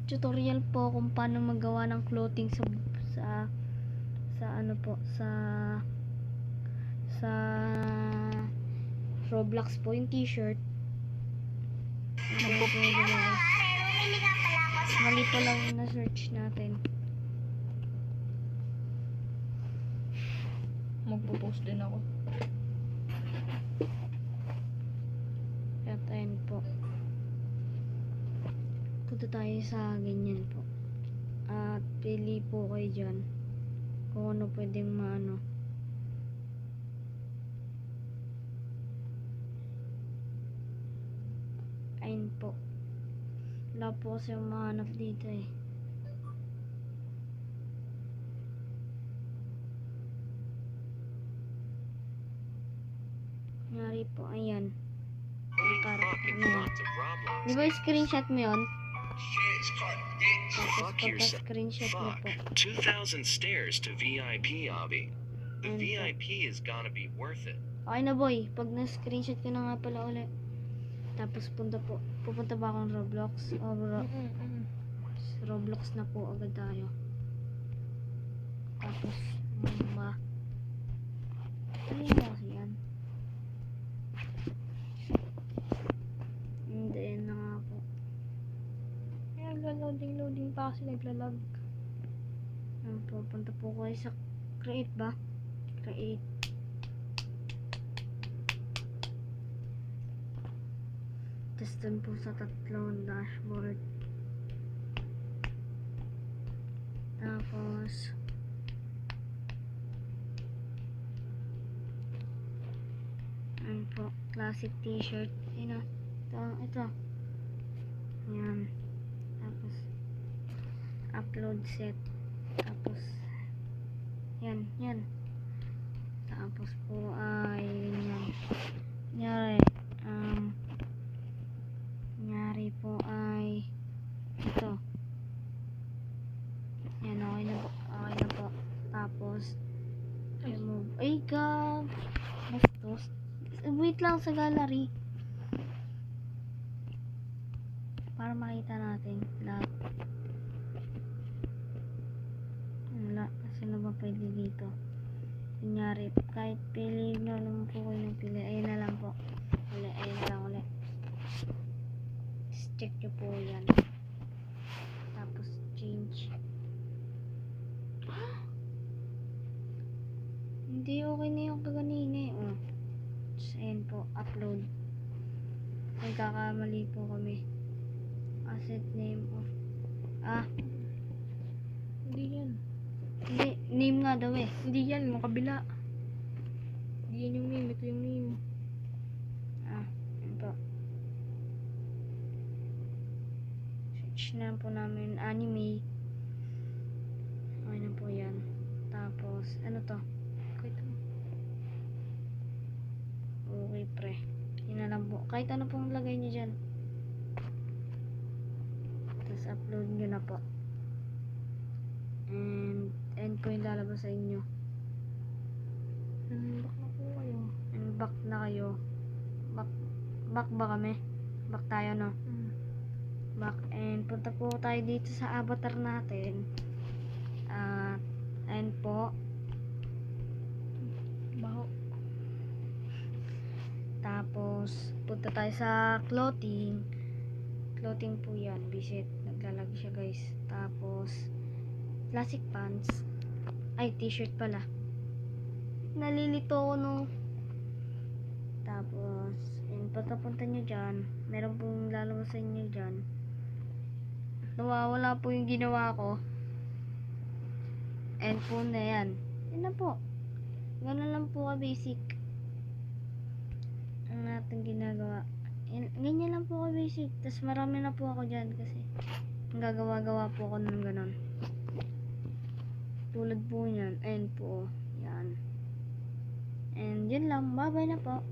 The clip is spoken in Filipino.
tutorial po kung paano magawa ng clothing sa ano po, sa Roblox po, yung t-shirt. Mali pa lang na search natin. Magpo-post din ako. At ayun po. Punta tayo sa ganyan po. At pili po kayo dyan kung ano pwedeng maano. Ayun po. Wala po kasi yung mahanap dito eh. Nangyari po, ayan. Ang character niya. Di ba screenshot mo yun? Tapos pagka-screenshot mo po. 2,000 stairs to VIP, Abby. The VIP is gonna be worth it. Okay na boy, pag na-screenshot ko na nga pala ulit. Tapos pupunta ba akong Roblox? O Roblox na po agad tayo. Tapos, ano yung kasi yan? Hindi na nga po. Loading pa kasi naglalag. Pupunta po kayo sa create ba? Create. Tapos dun po sa tatlong dashboard. Tapos ano po, classic t-shirt. Ito. Yan. Tapos upload set. Tapos yan. Tapos po ay ganyan. Nyari po ay ito. Yan, okay na po. Tapos remove. Ay bastos. Wait lang sa gallery para makita natin lahat. Wala kasi na ba pwede dito. Kunyari kahit pili na lang po kayo ng pili. Ayun na lang po. Ayun na lang ulit. Check nyo po yan. Tapos change. Hindi okay na yung kaganina eh. Ayan po, upload. Nagkakamali po kami. Asset name of Hindi yan. Hindi, name nga daw eh. Hindi yan, yung kabila. Hindi yan yung name, ito yung name. Ayan po. Search na po namin anime. Okay na po yan. Tapos, ano to? Okay pre. Yun na lang po. Kahit ano pong lagay nyo dyan. Tapos upload nyo na po. And po yung lalabas sa inyo. Back na kayo. Back ba kami? Back tayo no? Back. And punta po tayo dito sa avatar natin. And po. Baho. Tapos, punta tayo sa clothing. Clothing po yan. Visit. Naglalag siya guys. Tapos, classic pants. Ay, t-shirt pala. Nalilito ako no. Tapos, pagkapunta nyo dyan, meron pong lalabas sa inyo dyan. Nawawala po yung ginawa ko. And po na yan. Yan na po. Ganun lang po ka-basic. Ang natin ginagawa. Ganyan lang po ka-basic. Tapos marami na po ako dyan kasi gagawa-gawa po ako ng ganun. Tulad po yan. Ayan po. Yan. And yun lang. Bye-bye na po.